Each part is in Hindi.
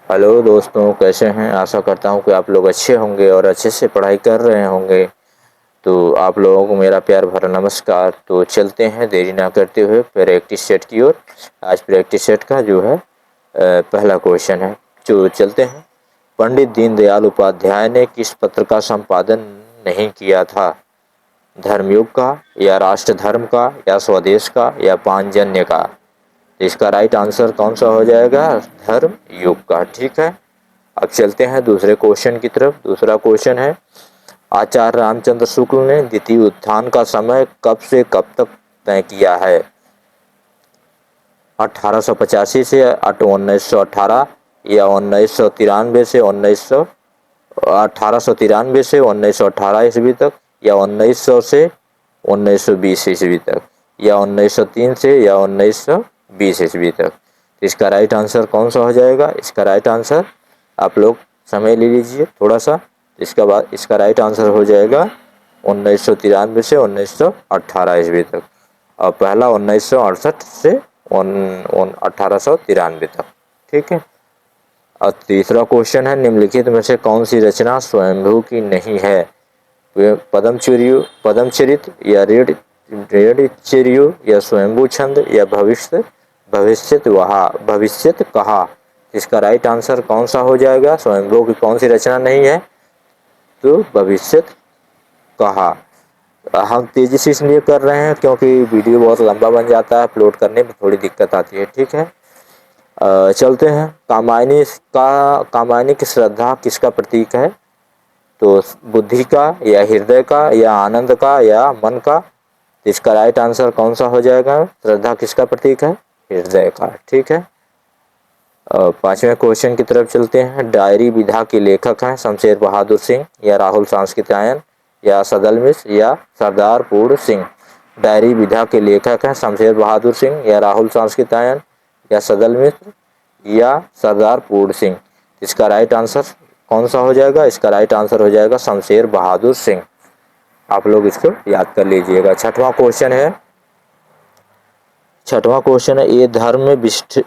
हेलो दोस्तों, कैसे हैं। आशा करता हूं कि आप लोग अच्छे होंगे और अच्छे से पढ़ाई कर रहे होंगे। तो आप लोगों को मेरा प्यार भरा नमस्कार। तो चलते हैं देरी ना करते हुए प्रैक्टिस सेट की ओर। आज प्रैक्टिस सेट का जो है पहला क्वेश्चन है। जो चलते हैं। पंडित दीनदयाल उपाध्याय ने किस पत्र का संपादन नहीं किया था? धर्मयुग का, या राष्ट्र धर्म का, या स्वदेश का, या पांचजन्य का? इसका राइट आंसर कौन सा हो जाएगा? धर्म युग का। ठीक है। अब चलते हैं दूसरे क्वेश्चन की तरफ। दूसरा क्वेश्चन है, आचार्य रामचंद्र शुक्ल ने द्वितीय उत्थान का समय कब से कब तक तय किया है? 1885 से 1918, या 1993 से 1918 ईस्वी तक, या 1900 से 1920 ईस्वी तक, या 1903 से या 1920 ईस्वी तक? इसका राइट आंसर कौन सा हो जाएगा? इसका राइट आंसर, आप लोग समय ले लीजिए थोड़ा सा। इसका बाद इसका राइट आंसर हो जाएगा 1993 से 1918 ईस्वी तक, और पहला 1968 से 1893 तक। ठीक है। और तीसरा क्वेश्चन है, निम्नलिखित में से कौन सी रचना स्वयंभू की नहीं है? पदमचरित, या रेडचर्यु, या स्वयंभू छंद, या भविष्यत कहा? इसका राइट आंसर कौन सा हो जाएगा? स्वयंभू की कौन सी रचना नहीं है? तो भविष्यत कहा। हम तेजी से इसलिए कर रहे हैं क्योंकि वीडियो बहुत लंबा बन जाता है, अपलोड करने में थोड़ी दिक्कत आती है। ठीक है। चलते हैं। कामायनी की श्रद्धा किसका प्रतीक है? तो बुद्धि का, या हृदय का, या आनंद का, या मन का? इसका राइट आंसर कौन सा हो जाएगा? श्रद्धा किसका प्रतीक है? हृदय का। ठीक है। पांचवें क्वेश्चन की तरफ चलते हैं। डायरी विधा के लेखक हैं शमशेर बहादुर सिंह, या राहुल सांस्कृत्यायन, या सदल मिश्र, या सरदार पूर्ण सिंह? डायरी विधा के लेखक हैं शमशेर बहादुर सिंह, या राहुल सांस्कृत्यायन, या सदल मिश्र, या सरदार पूर्ण सिंह? इसका राइट आंसर कौन सा हो जाएगा? इसका राइट आंसर हो जाएगा शमशेर बहादुर सिंह। आप लोग इसको याद कर लीजिएगा। छठवां क्वेश्चन है, ये धर्म में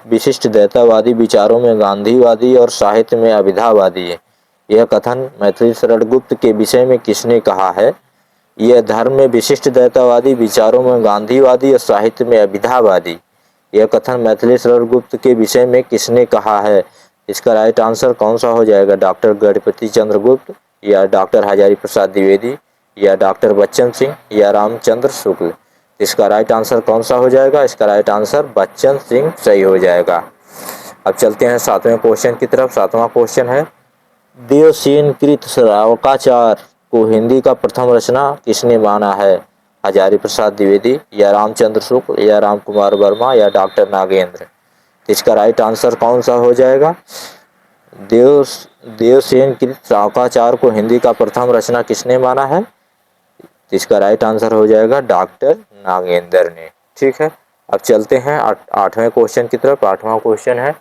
विशिष्ट दैतावादी विचारों में गांधीवादी और साहित्य में अभिधावादी है। यह कथन मैथिली शरण गुप्त के विषय में किसने कहा है? यह धर्म में विशिष्ट दैतावादी विचारों में गांधीवादी और साहित्य में अभिधावादी। यह कथन मैथिली शरण गुप्त के विषय में किसने कहा है? इसका राइट आंसर कौन सा हो जाएगा? डॉक्टर गणपति चंद्र गुप्त, या डॉक्टर हजारी प्रसाद द्विवेदी, या डॉक्टर बच्चन सिंह, या रामचंद्र शुक्ल? इसका राइट आंसर कौन सा हो जाएगा? इसका राइट आंसर बच्चन सिंह सही हो जाएगा। अब चलते हैं सातवें क्वेश्चन की तरफ। सातवां क्वेश्चन है, देवसेन कृत श्रावकाचार को हिंदी का प्रथम रचना किसने माना है? हजारी प्रसाद द्विवेदी, या रामचंद्र शुक्ल, या राम कुमार वर्मा, या डॉक्टर नागेंद्र? इसका राइट आंसर कौन सा हो जाएगा? देव देवसेन कृत श्रावकाचार को हिंदी का प्रथम रचना किसने माना है? इसका राइट आंसर हो जाएगा डॉक्टर नागेंद्र ने। ठीक है। अब चलते हैं आठवें क्वेश्चन की तरफ। आठवां क्वेश्चन है,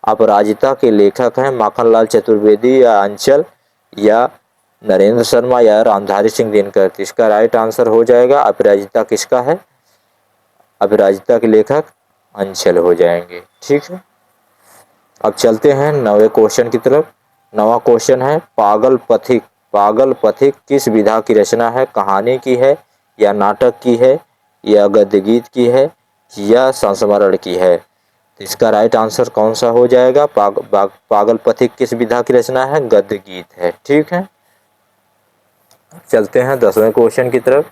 अपराजिता के लेखक हैं माखनलाल चतुर्वेदी, या अंचल, या नरेंद्र शर्मा, या रामधारी सिंह दिनकर? इसका राइट आंसर हो जाएगा, अपराजिता किसका है? अपराजिता के लेखक अंचल हो जाएंगे। ठीक है। अब चलते हैं नवे क्वेश्चन की तरफ। नवा क्वेश्चन है, पागल पथिक किस विधा की रचना है? कहानी की है, या नाटक की है, या गद्य गीत की है, या संस्मरण की है? इसका राइट आंसर कौन सा हो जाएगा? पागल पथिक किस विधा की रचना है? गद्य गीत है। ठीक है। चलते हैं 10वें क्वेश्चन की तरफ।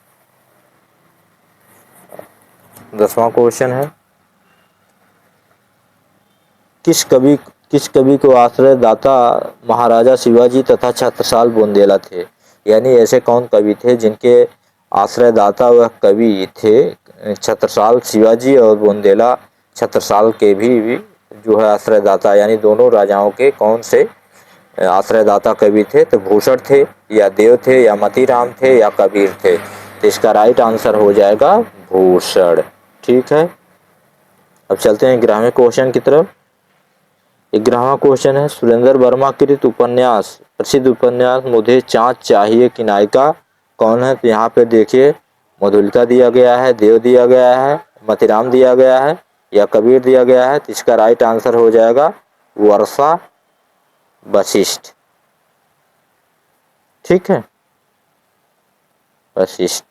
10वां क्वेश्चन है, किस कवि को आश्रयदाता महाराजा शिवाजी तथा छत्रसाल बुंदेला थे? यानी ऐसे कौन कवि थे जिनके आश्रयदाता वह कवि थे? छत्रसाल शिवाजी और बुंदेला छत्रसाल के भी जो है आश्रयदाता, यानी दोनों राजाओं के कौन से आश्रयदाता कवि थे? तो भूषण थे, या देव थे, या मतीराम थे, या कबीर थे? तो इसका राइट आंसर हो जाएगा भूषण। ठीक है। अब चलते हैं 11वें क्वेश्चन की तरफ। 11वां क्वेश्चन है, सुरेंद्र वर्मा कृत उपन्यास, प्रसिद्ध उपन्यास मुझे चाँद चाहिए की नायिका कौन है? तो यहाँ पे देखिए, मधुलिका दिया गया है, देव दिया गया है, मतीराम दिया गया है, या कबीर दिया गया है? तो इसका राइट आंसर हो जाएगा वर्षा वशिष्ठ। ठीक है, वशिष्ठ।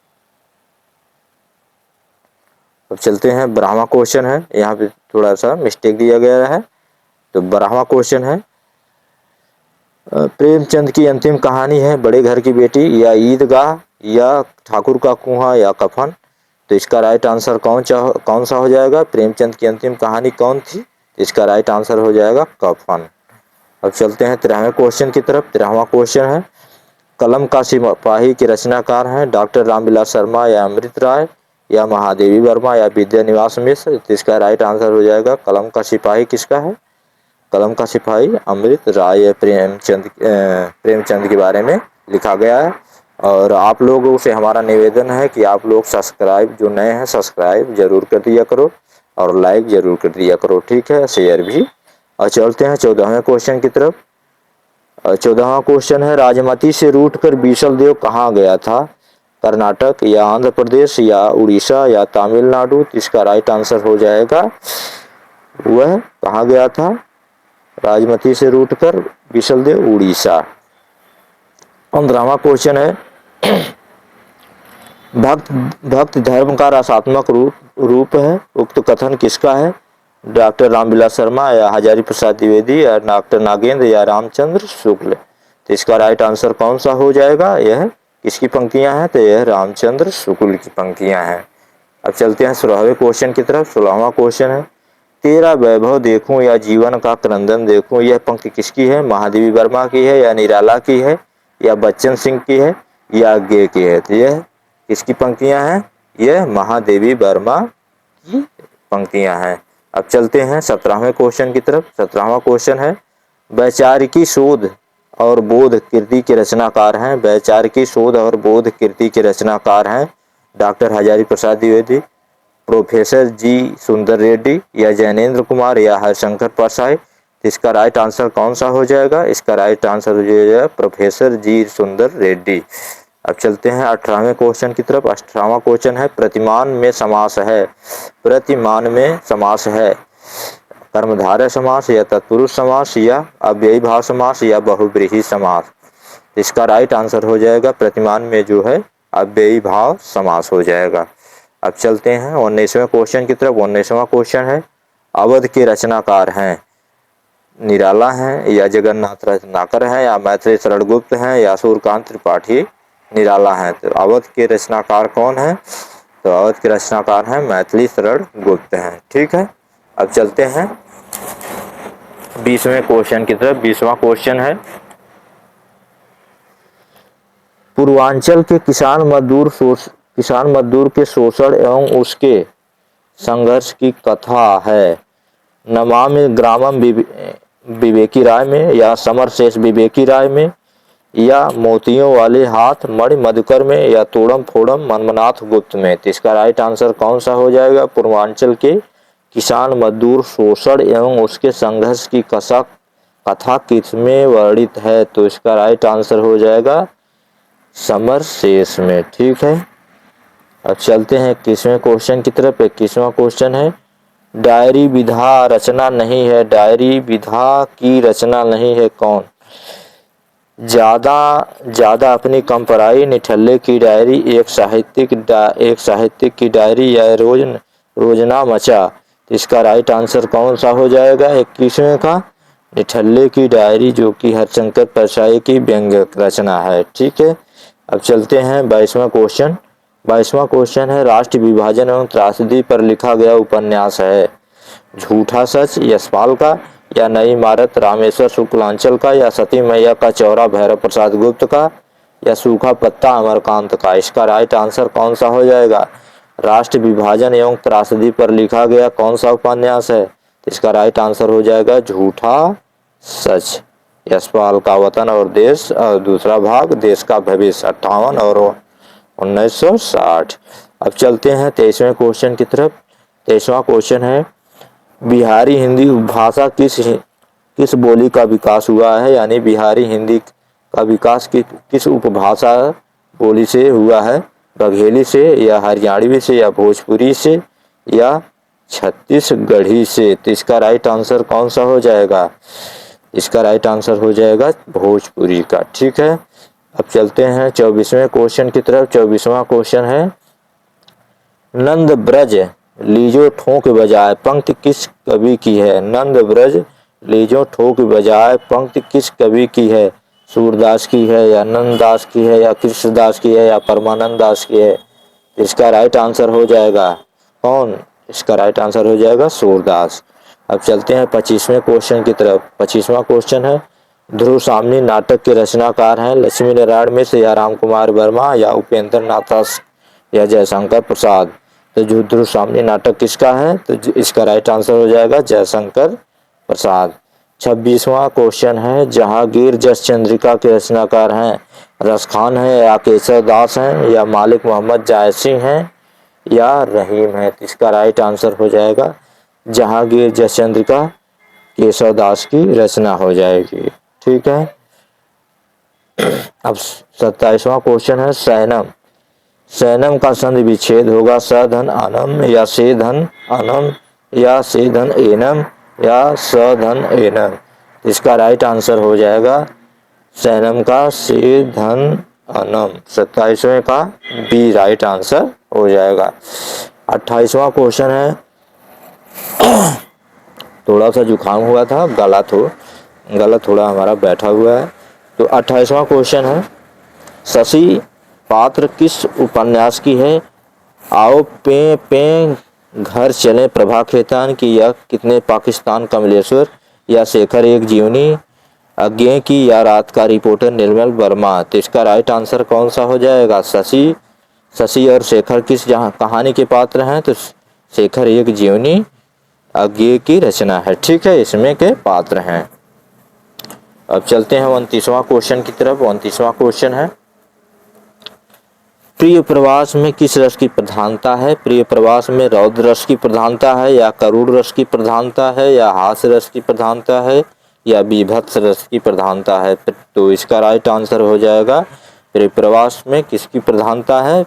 अब चलते हैं, 12वां क्वेश्चन है, यहाँ पे थोड़ा सा मिस्टेक दिया गया है। तो 12वां क्वेश्चन है, प्रेमचंद की अंतिम कहानी है बड़े घर की बेटी या ईदगाह या ठाकुर का कुआं या कफन। तो इसका राइट आंसर कौन सा हो जाएगा? प्रेमचंद की अंतिम कहानी कौन थी? इसका राइट आंसर हो जाएगा कफन। अब चलते हैं 13वें क्वेश्चन की तरफ। 13वां क्वेश्चन है, कलम का सिपाही के रचनाकार हैं डॉक्टर रामविलास शर्मा या अमृत राय या महादेवी वर्मा या विद्यानिवास मिश्र। तो इसका राइट आंसर हो जाएगा कलम का सिपाही किसका है? कलम का सिपाही अमृत राय प्रेमचंद के बारे में लिखा गया है। और आप लोगों से हमारा निवेदन है कि आप लोग सब्सक्राइब, जो नए हैं सब्सक्राइब जरूर कर दिया करो और लाइक जरूर कर दिया करो। ठीक है, शेयर भी। और चलते हैं 14वें क्वेश्चन की तरफ। 14वां क्वेश्चन है, राजमती से रूठकर बीसलदेव कहाँ गया था? कर्नाटक या आंध्र प्रदेश या उड़ीसा या तमिलनाडु। इसका राइट आंसर हो जाएगा, वह कहाँ गया था? राजमती से रूठकर बीसलदेव उड़ीसा। 15वां क्वेश्चन है, भक्त धर्म का रसात्मक रूप है, उक्त कथन किसका है? डॉक्टर रामविलास शर्मा या हजारी प्रसाद द्विवेदी या डॉक्टर नागेंद्र या रामचंद्र शुक्ल। तो इसका राइट आंसर कौन सा हो जाएगा? यह किसकी पंक्तियां हैं? तो यह रामचंद्र शुक्ल की पंक्तियां हैं। अब चलते हैं 16वें क्वेश्चन की तरफ। 16वां क्वेश्चन है, तेरा वैभव देखूं या जीवन का क्रंदन देखूं। यह पंक्ति किसकी है? महादेवी वर्मा की है या निराला की है या बच्चन सिंह की है या गे की है? तो यह किसकी पंक्तियां हैं? यह महादेवी वर्मा की पंक्तियां हैं। अब चलते हैं 17वें क्वेश्चन की तरफ। 17वां क्वेश्चन है, वैचारिकी शोध और बोध कृति के रचनाकार हैं। वैचारिकी शोध और बोध कृति के रचनाकार हैं डॉक्टर हजारी प्रसाद द्विवेदी, प्रोफेसर जी सुंदर रेड्डी या जैनेन्द्र कुमार या हरिशंकर प्रसाद। इसका राइट आंसर कौन सा हो जाएगा? इसका राइट आंसर हो जाएगा प्रोफेसर जी सुंदर रेड्डी। अब चलते हैं 18वें क्वेश्चन की तरफ। 18वां क्वेश्चन है, प्रतिमान में समास है। प्रतिमान में समास है, कर्मधारय समास या तत्पुरुष समास या अव्ययी भाव समास या बहुब्रीहि समास। इसका राइट आंसर हो जाएगा प्रतिमान में जो है अव्ययी भाव समास हो जाएगा। अब चलते हैं 19वें क्वेश्चन की तरफ। 19वां क्वेश्चन है, अवध के रचनाकार हैं निराला हैं या जगन्नाथ रत्नाकर हैं या मैथिली शरण गुप्त हैं या सूर्यकांत त्रिपाठी निराला हैं। तो अवध के रचनाकार कौन है? तो अवध के रचनाकार हैं मैथिली शरण गुप्त हैं। ठीक है, अब चलते हैं 20वें क्वेश्चन की तरफ। 20वां क्वेश्चन है, पूर्वांचल के किसान मजदूर के शोषण एवं उसके संघर्ष की कथा है। नमामि ग्रामम विवेकी राय में या समर शेष विवेकी राय में या मोतियों वाले हाथ मणि मधुकर में या तोड़म फोड़म मनमनाथ गुप्त में। तो इसका राइट आंसर कौन सा हो जाएगा? पूर्वांचल के किसान मजदूर शोषण एवं उसके संघर्ष की कथा किसमें वर्णित है? तो इसका राइट आंसर हो जाएगा समर शेष में। ठीक है, अब चलते हैं 21वें क्वेश्चन की तरफ। 21वां क्वेश्चन है, डायरी विधा रचना नहीं है। डायरी विधा की रचना नहीं है कौन? ज्यादा अपनी कम पढ़ाई, निठल्ले की डायरी, एक साहित्यिक की डायरी या रोजना मचा। इसका राइट आंसर कौन सा हो जाएगा 21वें का? निठल्ले की डायरी, जो कि हरिशंकर परसाई की व्यंग्य रचना है। ठीक है, अब चलते हैं 22वां क्वेश्चन। 22वां क्वेश्चन है, राष्ट्र विभाजन एवं त्रासदी पर लिखा गया उपन्यास है। झूठा सच यशपाल का या नई इमारत रामेश्वर शुक्लांचल का या सती मैया का चौरा भैरव प्रसाद गुप्त का या सूखा पत्ता अमरकांत का। इसका राइट आंसर कौन सा हो जाएगा? राष्ट्र विभाजन एवं त्रासदी पर लिखा गया कौन सा उपन्यास है? इसका राइट आंसर हो जाएगा झूठा सच, यशपाल का वतन और देश, और दूसरा भाग देश का भविष्य 58 और 1960। अब चलते हैं 23वें क्वेश्चन की तरफ। 23वां क्वेश्चन है, बिहारी हिंदी भाषा किस बोली का विकास हुआ है? यानी बिहारी हिंदी का विकास किस उपभाषा बोली से हुआ है? बघेली से या हरियाणवी से या भोजपुरी से या छत्तीसगढ़ी से। तो इसका राइट आंसर कौन सा हो जाएगा? इसका राइट आंसर हो जाएगा भोजपुरी का। ठीक है, अब चलते हैं 24वें क्वेश्चन की तरफ। 24वां क्वेश्चन है, नंद ब्रज लीजो ठोक बजाए पंक्ति किस कवि की है? नंद ब्रज लीजो ठोक बजाए पंक्ति किस कवि की है? सूरदास की है या नंददास की है या कृष्णदास की है या परमानंद दास की है? इसका राइट आंसर हो जाएगा कौन? इसका राइट आंसर हो जाएगा सूरदास। अब चलते हैं 25वें क्वेश्चन की तरफ। 25वां क्वेश्चन है, ध्रुव सामनी नाटक के रचनाकार हैं लक्ष्मी नारायण मिश्र या राम कुमार वर्मा या उपेंद्र नाथ दास या जयशंकर प्रसाद? तो जो ध्रुव सामनी नाटक किसका है? तो इसका राइट आंसर हो जाएगा जयशंकर प्रसाद। 26वां क्वेश्चन है, जहांगीर जस चंद्रिका के रचनाकार हैं रसखान है या केशव दास हैं या मालिक मोहम्मद जायसी हैं या रहीम है? इसका राइट आंसर हो जाएगा जहांगीर जस चंद्रिका केशव दास की रचना हो जाएगी। ठीक है, अब 27वां क्वेश्चन है, सैनम सैनम का संधि विच्छेद होगा स धन अनम या से धन अनम या से धन एनम या स धन एनम? इसका राइट आंसर हो जाएगा सैनम का से धन अनम। 27वें का बी राइट आंसर हो जाएगा। 28वां क्वेश्चन है, थोड़ा सा जुकाम हुआ था, गला थोड़ा हमारा बैठा हुआ है। तो 28वां क्वेश्चन है, शशि पात्र किस उपन्यास की है? आओ पे पे घर चले प्रभा खेतान की या कितने पाकिस्तान कमलेश्वर या शेखर एक जीवनी अज्ञे की या रात का रिपोर्टर निर्मल वर्मा? तो इसका राइट आंसर कौन सा हो जाएगा? शशि और शेखर किस जहाँ कहानी के पात्र हैं? तो शेखर एक जीवनी अज्ञे की रचना है। ठीक है, इसमें के पात्र हैं। अब चलते हैं 29वां क्वेश्चन की तरफ। 29वां क्वेश्चन है, प्रिय प्रवास में किस रस की प्रधानता है? प्रिय प्रवास में रौद्र रस की प्रधानता है या करुण रस की प्रधानता है या हास्य रस की प्रधानता है या बीभत्स रस की प्रधानता है? तो इसका राइट आंसर हो जाएगा, प्रिय प्रवास में किसकी प्रधानता है?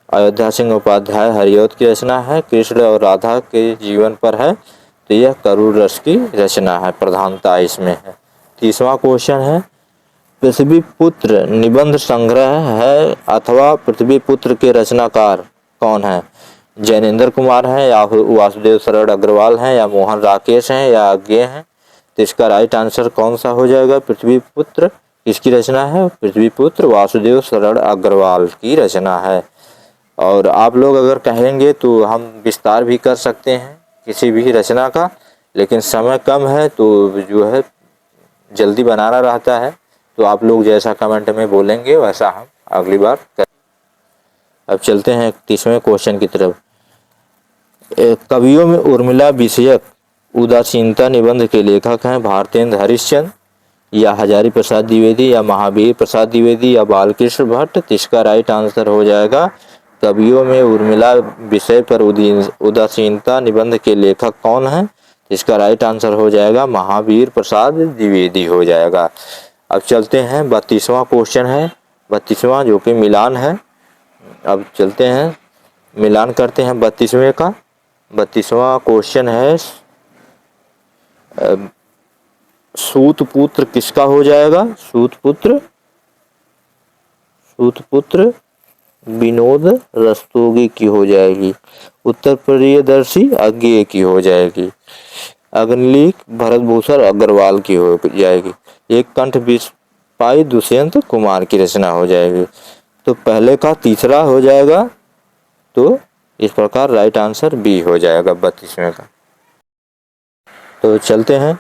अयोध्या सिंह उपाध्याय हरिऔध की रचना है, कृष्ण और राधा के जीवन पर है, तो यह करुण रस की रचना है, प्रधानता इसमें है। 30वां क्वेश्चन है, पृथ्वीपुत्र निबंध संग्रह है अथवा पृथ्वीपुत्र के रचनाकार कौन है? जैनेन्द्र कुमार हैं या वासुदेव शरण अग्रवाल हैं या मोहन राकेश हैं या अज्ञे हैं? तो इसका राइट आंसर कौन सा हो जाएगा? पृथ्वीपुत्र किसकी रचना है? पृथ्वीपुत्र वासुदेव शरण अग्रवाल की रचना है। और आप लोग अगर कहेंगे तो हम विस्तार भी कर सकते हैं किसी भी रचना का, लेकिन समय कम है तो जो है जल्दी बनाना रहता है, तो आप लोग जैसा कमेंट में बोलेंगे वैसा हम अगली बार करें। अब चलते हैं 31वें क्वेश्चन की तरफ। कवियों में उर्मिला विषयक उदासीनता निबंध के लेखक हैं भारतेंद्र हरिश्चंद्र या हजारी प्रसाद द्विवेदी या महावीर प्रसाद द्विवेदी या बालकृष्ण भट्ट? इसका राइट आंसर हो जाएगा, कवियों में उर्मिला विषय पर उदासीनता निबंध के लेखक कौन है? इसका राइट आंसर हो जाएगा महावीर प्रसाद द्विवेदी हो जाएगा। अब चलते हैं 32वां क्वेश्चन है, 32वां जो कि मिलान है। अब चलते हैं मिलान करते हैं 32वें का। 32वां क्वेश्चन है, सूतपुत्र किसका हो जाएगा? सूतपुत्र विनोद रस्तोगी की हो जाएगी। उत्तर प्रियदर्शी अज्ञे की हो जाएगी। अग्निलिक भरतभूषण अग्रवाल की हो जाएगी। एक कंठ बिस्पाई दुष्यंत कुमार की रचना हो जाएगी। तो पहले का तीसरा हो जाएगा, तो इस प्रकार राइट आंसर बी हो जाएगा 32वें का। तो चलते हैं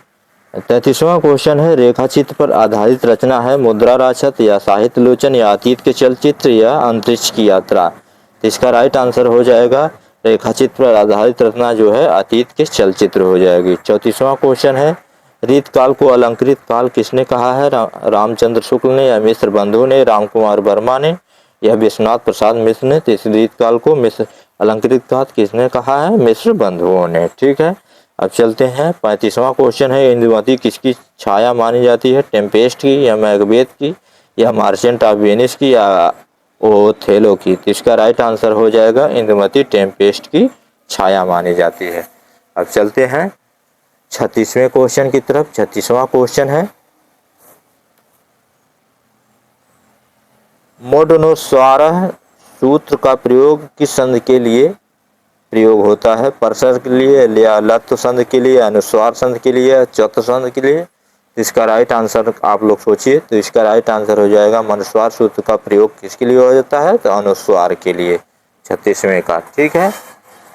33वां क्वेश्चन है, रेखाचित्र पर आधारित रचना है मुद्रा राक्षस या साहित्य लोचन या अतीत के चलचित्र या अंतरिक्ष की यात्रा? तो इसका राइट आंसर हो जाएगा रेखाचित्र पर आधारित रचना जो है अतीत के चलचित्र हो जाएगी। 34वां क्वेश्चन है, रीत काल को अलंकृत काल किसने कहा है? रामचंद्र शुक्ल ने या मिश्र बंधु ने, राम कुमार वर्मा ने या विश्वनाथ प्रसाद मिश्र ने? तो इस रीत काल को मिश्र अलंकृत काल किसने कहा है? मिश्र बंधुओं ने। ठीक है, अब चलते हैं 35वां क्वेश्चन है, इंदुमती किसकी छाया मानी जाती है? टेम्पेस्ट की या मैकबेथ की या मार्चेंट ऑफ वेनिस की या ओथेलो की? तो इसका राइट आंसर हो जाएगा इंदुमती टेम्पेस्ट की छाया मानी जाती है। अब चलते हैं 36वें क्वेश्चन की तरफ। 36वां क्वेश्चन है, मोडनुस्वार सूत्र का प्रयोग किस संधि के लिए प्रयोग होता है? परसर के लिए, या लत्व संधि के लिए, अनुस्वार संधि के लिए, चौथ संधि के लिए? तो इसका राइट आंसर आप लोग सोचिए। तो इसका राइट आंसर हो जाएगा, मनुस्वार सूत्र का प्रयोग किसके लिए हो जाता है? तो अनुस्वार के लिए, 36वें का। ठीक है,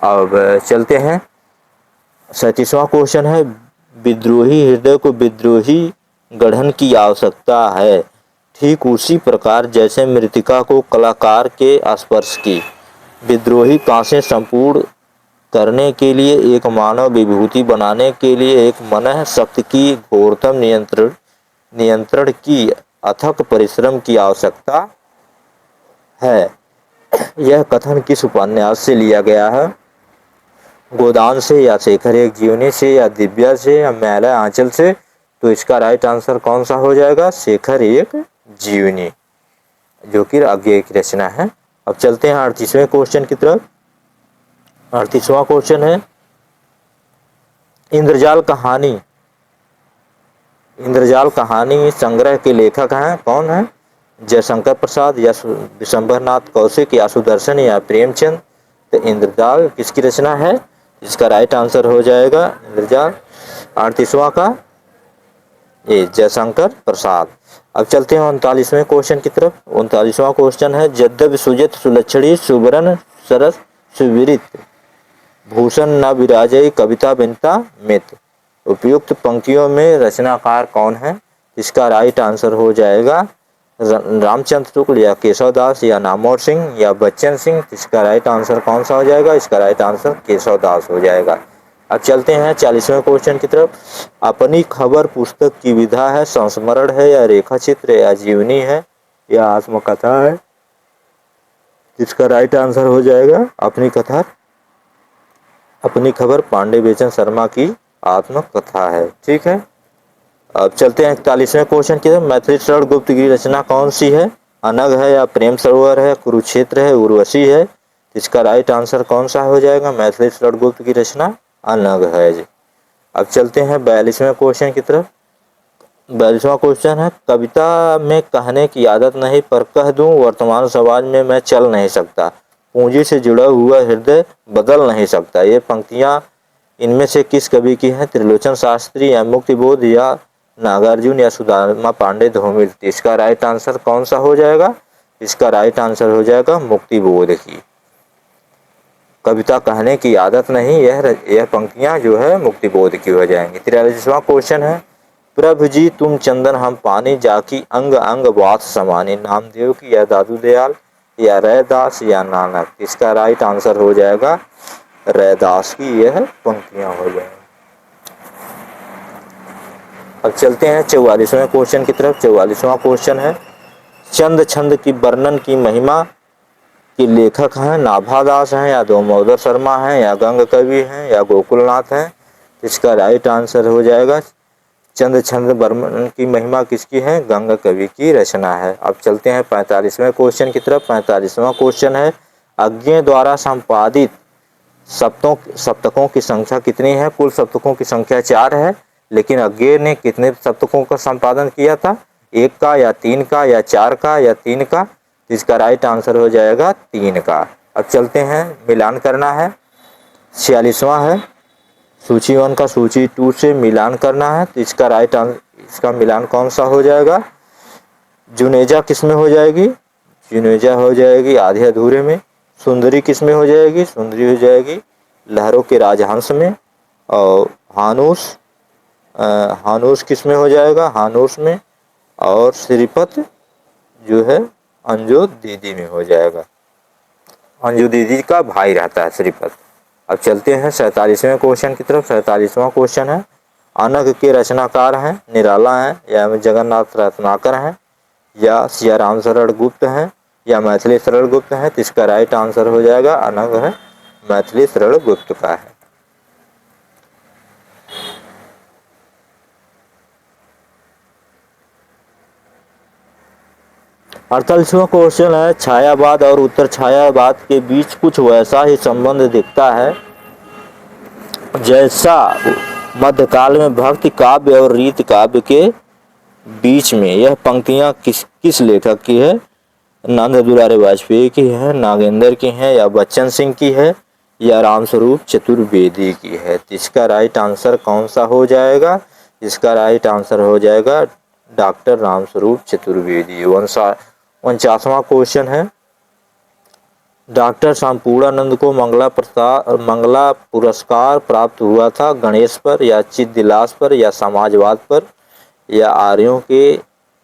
अब चलते हैं। 37वां क्वेश्चन है, विद्रोही हृदय को विद्रोही गढ़न की आवश्यकता है, ठीक उसी प्रकार जैसे मृतिका को कलाकार के स्पर्श की। विद्रोही कांसे संपूर्ण करने के लिए, एक मानव विभूति बनाने के लिए, एक मन शक्ति की घोरतम नियंत्रण की अथक परिश्रम की आवश्यकता है। यह कथन किस उपन्यास से लिया गया है? गोदान से, या शेखर एक जीवनी से, या दिव्या से, या मैला आंचल से? तो इसका राइट आंसर कौन सा हो जाएगा? शेखर एक जीवनी, जो कि आगे की रचना है। अब चलते हैं 38वें क्वेश्चन की तरफ। 38वां क्वेश्चन है, इंद्रजाल कहानी संग्रह के लेखक हैं, कौन है? जयशंकर प्रसाद, या विशंबरनाथ कौशिक, या सुदर्शन, या प्रेमचंद? तो इंद्रजाल किसकी रचना है? इसका राइट आंसर हो जाएगा इंद्रजाल 38वां का ये जयशंकर प्रसाद। अब चलते हैं 39वें क्वेश्चन की तरफ। 39वां क्वेश्चन है, यद्यपि सुजित सुलक्षणी सुवर्ण सरस सुविरित भूषण न विराजई कविता बिनता मित। उपयुक्त पंक्तियों में रचनाकार कौन है? इसका राइट आंसर हो जाएगा रामचंद्र शुक्ल, या केशव दास, या नामोर सिंह, या बच्चन सिंह? इसका राइट आंसर कौन सा हो जाएगा? इसका राइट आंसर केशव दास हो जाएगा। अब चलते हैं 40वें क्वेश्चन की तरफ। अपनी खबर पुस्तक की विधा है, संस्मरण है, या रेखा चित्र, या जीवनी है, या आत्मकथा है? इसका राइट आंसर हो जाएगा अपनी खबर पांडे बेचन शर्मा की आत्मकथा है। ठीक है, अब चलते हैं 41वें क्वेश्चन की तरफ। मैथिली शरण गुप्त की रचना कौन सी है? अनग है, या प्रेम सरोवर है, कुरुक्षेत्र है, उर्वशी है? इसका राइट आंसर कौन सा हो जाएगा? मैथिली शरण गुप्त की रचना अनग है जी। अब चलते हैं 42वें क्वेश्चन की तरफ। 42वां क्वेश्चन है, कविता में कहने की आदत नहीं, पर कह दूं वर्तमान समाज में मैं चल नहीं सकता, पूंजी से जुड़ा हुआ हृदय बदल नहीं सकता। ये पंक्तियां इनमें से किस कवि की हैं? त्रिलोचन शास्त्री, या मुक्तिबोध, या नागार्जुन, या सुदामा पांडे धूमिल? इसका राइट आंसर कौन सा हो जाएगा? इसका राइट आंसर हो जाएगा मुक्तिबोध की। कविता कहने की आदत नहीं, यह पंक्तियां जो है मुक्तिबोध की हो जाएंगी। 43वां क्वेश्चन है, प्रभु जी तुम चंदन हम पानी, जाकी अंग अंग बात समानी। नामदेव की, या दादू दयाल, या रैदास, या नानक? इसका राइट आंसर हो जाएगा रैदास की यह पंक्तियां हो जाएंगी। अब चलते हैं 44वें क्वेश्चन की तरफ। 44वां क्वेश्चन है, चंद छंद की वर्णन की महिमा के लेखक हैं, नाभादास हैं, या दामोदर शर्मा हैं, या गंग कवि हैं, या गोकुलनाथ हैं? इसका राइट आंसर हो जाएगा चंद छंद वर्णन की महिमा किसकी है? गंग कवि की रचना है। अब चलते हैं 45वें क्वेश्चन की तरफ। 45वां क्वेश्चन है, अज्ञेय द्वारा संपादित सप्तकों की संख्या कितनी है? कुल सप्तकों की संख्या 4 है, लेकिन अज्ञेय ने कितने सप्तकों का संपादन किया था? 1 का, या 3 का, या 4 का, या 3 का? इसका राइट आंसर हो जाएगा 3 का। अब चलते हैं, मिलान करना है। 46वां है, सूची 1 का सूची 2 से मिलान करना है। तो इसका मिलान कौन सा हो जाएगा? जुनेजा किस में हो जाएगी? जुनेजा हो जाएगी आधे अधूरे में। सुंदरी किस में हो जाएगी? सुंदरी हो जाएगी लहरों के राजहंस में। और हानूस किस में हो जाएगा? हानूस में। और श्रीपत जो है अंजू दीदी में हो जाएगा। अंजू दीदी का भाई रहता है श्रीपत। अब चलते हैं 47वें क्वेश्चन की तरफ। 47वां क्वेश्चन है, अनग के रचनाकार हैं, निराला हैं, या जगन्नाथ रत्नाकर हैं, या सियाराम शरण गुप्त हैं, या मैथिली शरण गुप्त हैं? तो इसका राइट आंसर हो जाएगा अनग है मैथिली शरण गुप्त का है। अड़तालीसवां क्वेश्चन है, छायावाद और उत्तर छायावाद के बीच कुछ वैसा ही संबंध दिखता है जैसा मध्यकाल में भक्ति काव्य और रीत काव्य के बीच में यह पंक्तियां किस लेखक की है? नंद दुलारे वाजपेयी की है, नागेंद्र की है, या बच्चन सिंह की है, या रामस्वरूप चतुर्वेदी की है? तो इसका राइट आंसर कौन सा हो जाएगा? इसका राइट आंसर हो जाएगा डॉक्टर रामस्वरूप चतुर्वेदी। 49वां क्वेश्चन है, डॉक्टर संपूर्णानंद को मंगला पुरस्कार प्राप्त हुआ था गणेश पर, या चित्तविलास पर, या समाजवाद पर, या आर्यों के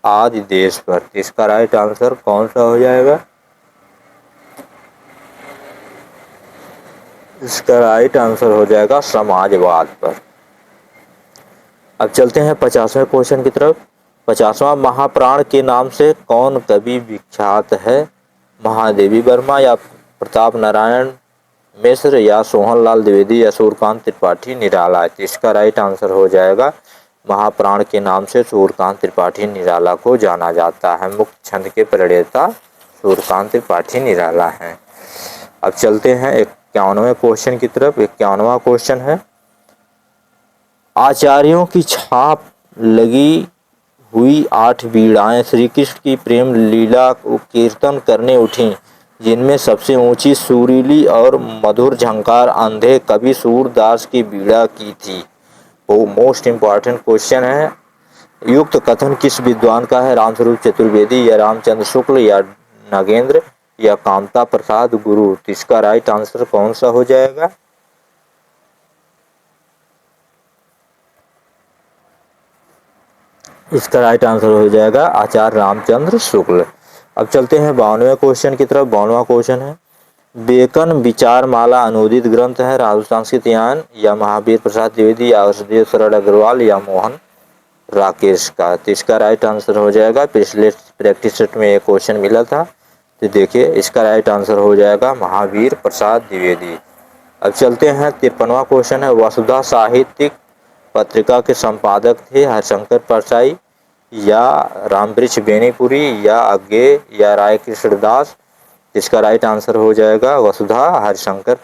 आदि देश पर? इसका राइट आंसर कौन सा हो जाएगा? इसका राइट आंसर हो जाएगा समाजवाद पर। अब चलते हैं 50वें क्वेश्चन की तरफ। 50वां, महाप्राण के नाम से कौन कवि विख्यात है? महादेवी वर्मा, या प्रताप नारायण मिश्र, या सोहनलाल द्विवेदी, या सूर्यकांत त्रिपाठी निराला? तो इसका राइट आंसर हो जाएगा महाप्राण के नाम से सूर्यकांत त्रिपाठी निराला को जाना जाता है। मुक्त छंद के प्रणेता सूर्यकांत त्रिपाठी निराला हैं। अब चलते हैं 51वें क्वेश्चन की तरफ। 51वां क्वेश्चन है, आचार्यों की छाप लगी हुई 8 बीड़ाएं श्री कृष्ण की प्रेम लीला को कीर्तन करने उठी, जिनमें सबसे ऊंची सुरीली और मधुर झंकार अंधे कवि सूरदास की बीड़ा की थी। वो मोस्ट इम्पॉर्टेंट क्वेश्चन है। युक्त कथन किस विद्वान का है? रामस्वरूप चतुर्वेदी, या रामचंद्र शुक्ल, या नागेंद्र, या कामता प्रसाद गुरु? तो इसका राइट आंसर कौन सा हो जाएगा? इसका राइट आंसर हो जाएगा आचार्य रामचंद्र शुक्ल। अब चलते हैं 52वें क्वेश्चन की तरफ। 52वां क्वेश्चन है, बेकन विचारमाला अनुदित ग्रंथ है राजू सांस्कृतियान, या महावीर प्रसाद द्विवेदी, या वासुदेव शरण अग्रवाल, या मोहन राकेश का? तो इसका राइट आंसर हो जाएगा, पिछले प्रैक्टिस सेट में एक क्वेश्चन मिला था, तो देखिए इसका राइट आंसर हो जाएगा महावीर प्रसाद द्विवेदी। अब चलते हैं 53वां क्वेश्चन है, वसुधा साहित्यिक पत्रिका के संपादक थे हरिशंकर परसाई, या रामवृक्ष बेनीपुरी, या अज्ञे, या राय कृष्णदास? इसका राइट आंसर हो जाएगा वसुधा हरिशंकर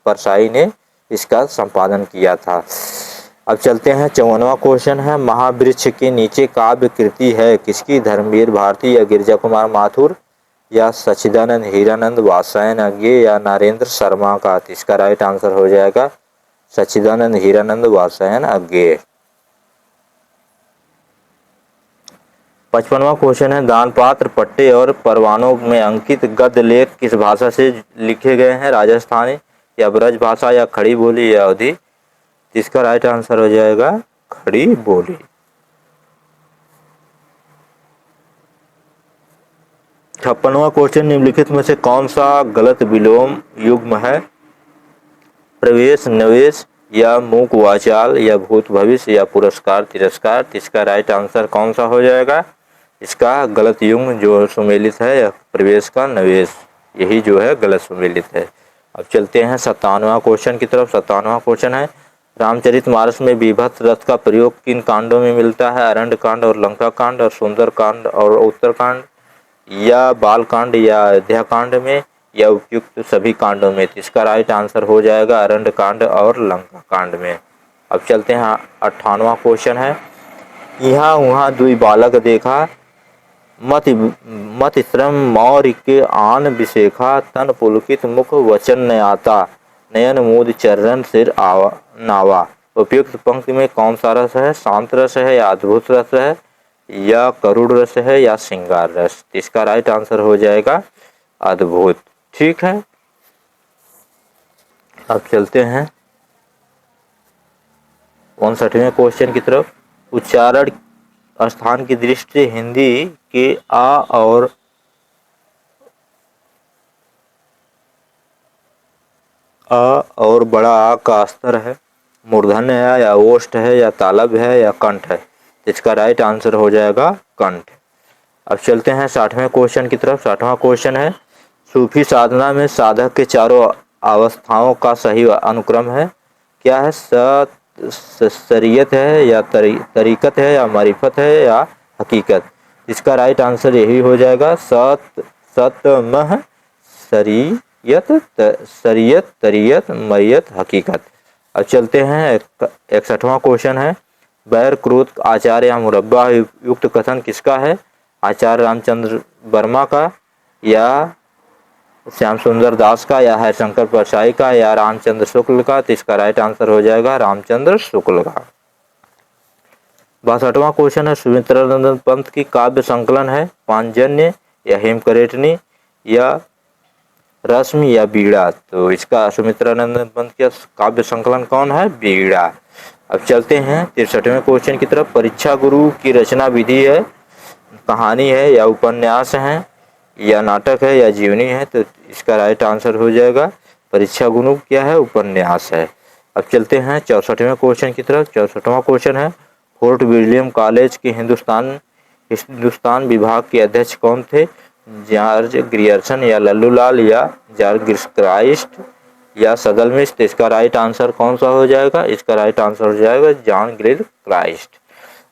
परसाई ने इसका संपादन किया था। अब चलते हैं 54वां क्वेश्चन है, महावृक्ष के नीचे काव्य कृति है किसकी? धर्मवीर भारती, या गिरिजा कुमार माथुर, या सच्चिदानंद हीरानंद वात्स्यायन अज्ञे, या नरेंद्र शर्मा का? इसका राइट आंसर हो जाएगा सच्चिदानंद हीरानंद वात्स्यायन अज्ञे। 55वां क्वेश्चन है, दान पात्र पट्टे और परवानों में अंकित गद्य लेख किस भाषा से लिखे गए हैं? राजस्थानी, या ब्रज भाषा, या खड़ी बोली, या अवधी? इसका राइट आंसर हो जाएगा खड़ी बोली। 56वां क्वेश्चन, निम्नलिखित में से कौन सा गलत विलोम युग्म है? प्रवेश नवेश, या मूक वाचाल, या भूत भविष्य, या पुरस्कार तिरस्कार? इसका राइट आंसर कौन सा हो जाएगा? इसका गलत युग्म जो सुमेलित है या प्रवेश का नवेश, यही जो है गलत सुमेलित है। अब चलते हैं 57वां क्वेश्चन की तरफ। 57वां क्वेश्चन है, रामचरितमानस में विभत्स रथ का प्रयोग किन कांडों में मिलता है? अरण्य कांड, और लंका कांड, और सुंदर कांड, और उत्तरकांड, या बाल कांड, या अयोध्या कांड में, या उपयुक्त सभी कांडों में? इसका राइट आंसर हो जाएगा अरण्य कांड और लंका कांड में। अब चलते हैं 58वां क्वेश्चन है, यहाँ वहाँ दुई बालक देखा, मत श्रम मौर्य के आन विशेखा, तन पुलकित मुख वचन न आता, नयन मूद चरण सिर नावा? उपयुक्त पंक्ति में कौन सा रस है? शांत रस है, या अद्भुत रस है, या करुण रस है, या श्रृंगार रस? इसका राइट आंसर हो जाएगा अद्भुत। ठीक है, अब चलते हैं 59वें क्वेश्चन की तरफ। उच्चारण स्थान की दृष्टि से हिंदी के आ और बड़ा आ का स्तर है, मूर्धन्य है, या ओष्ठ है, या तालब है, या कंठ है? इसका राइट आंसर हो जाएगा कंठ। अब चलते हैं 60वें क्वेश्चन की तरफ। 60वां क्वेश्चन है, सूफी साधना में साधक के चारों अवस्थाओं का सही अनुक्रम है क्या है? शरीयत है, या तरीकत है, या मारिफत है, या हकीकत? इसका राइट आंसर यही हो जाएगा शरीयत, तरीयत, मरियत, हकीकत। अब चलते हैं 61वां क्वेश्चन है, बैर क्रोध आचार्य या मुरब्बा युक्त कथन किसका है? आचार्य रामचंद्र वर्मा का, या श्याम सुंदर दास का, या हरिशंकर परसाई का, या रामचंद्र शुक्ल का? तो इसका राइट आंसर हो जाएगा रामचंद्र शुक्ल का। 62वां क्वेश्चन है, सुमित्रानंद पंत की काव्य संकलन है पांचजन्य या हेमकरेटनी या रश्मि या बीड़ा? तो इसका सुमित्रानंद पंत का काव्य संकलन कौन है? बीड़ा। अब चलते हैं 63वें क्वेश्चन की तरफ, परीक्षा गुरु की रचना विधि है, कहानी है या उपन्यास है या नाटक है या जीवनी है? तो इसका राइट आंसर हो जाएगा परीक्षा गुरु क्या है? उपन्यास है। अब चलते हैं 64वें क्वेश्चन की तरफ। 64वां क्वेश्चन है, फोर्ट विलियम कॉलेज के हिंदुस्तान विभाग के अध्यक्ष कौन थे? जॉर्ज ग्रियर्सन या लल्लूलाल या जॉर्ज क्राइस्ट या सदलमिस्ट? इसका राइट आंसर कौन सा हो जाएगा? इसका राइट आंसर हो जाएगा जॉन ग्रिल क्राइस्ट।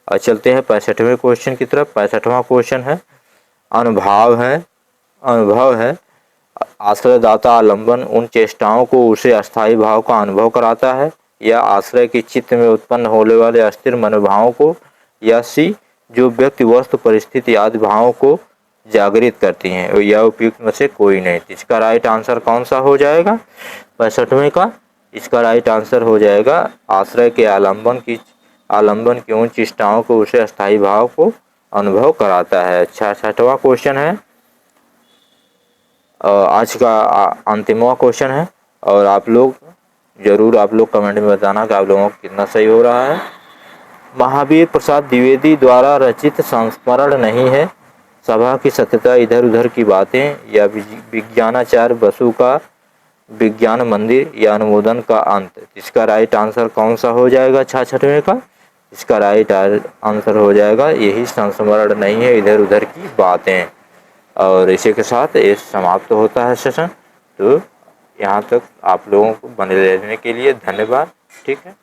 और चलते हैं 65वें क्वेश्चन की तरफ। 65वां क्वेश्चन है, अनुभव है आश्रयदाता आलंबन उन चेष्टाओं को उसे अस्थायी भाव का अनुभव कराता है, या आश्रय के चित्त में उत्पन्न होने वाले अस्थिर मनोभावों को, या सी जो व्यक्ति वस्तु परिस्थिति आदि भावों को जागृत करती हैं, या उपयुक्त में से कोई नहीं? इसका राइट आंसर कौन सा हो जाएगा 65वें का? इसका राइट आंसर हो जाएगा आश्रय के आलंबन की उन चेष्टाओं को उसे अस्थायी भाव को अनुभव कराता है। 66वां क्वेश्चन है, आज का अंतिमवां क्वेश्चन है, और आप लोग कमेंट में बताना कि आप लोगों को कितना सही हो रहा है। महावीर प्रसाद द्विवेदी द्वारा रचित संस्मरण नहीं है, सभा की सत्यता इधर उधर की बातें, या विज्ञानाचार्य बसु का विज्ञान मंदिर, या अनुमोदन का अंत? इसका राइट आंसर कौन सा हो जाएगा 66वें का? इसका राइट आंसर हो जाएगा यही संस्मरण नहीं है, इधर उधर की बातें। और इसी के साथ ये समाप्त होता है सेशन। तो यहाँ तक आप लोगों को बने रहने के लिए धन्यवाद। ठीक है।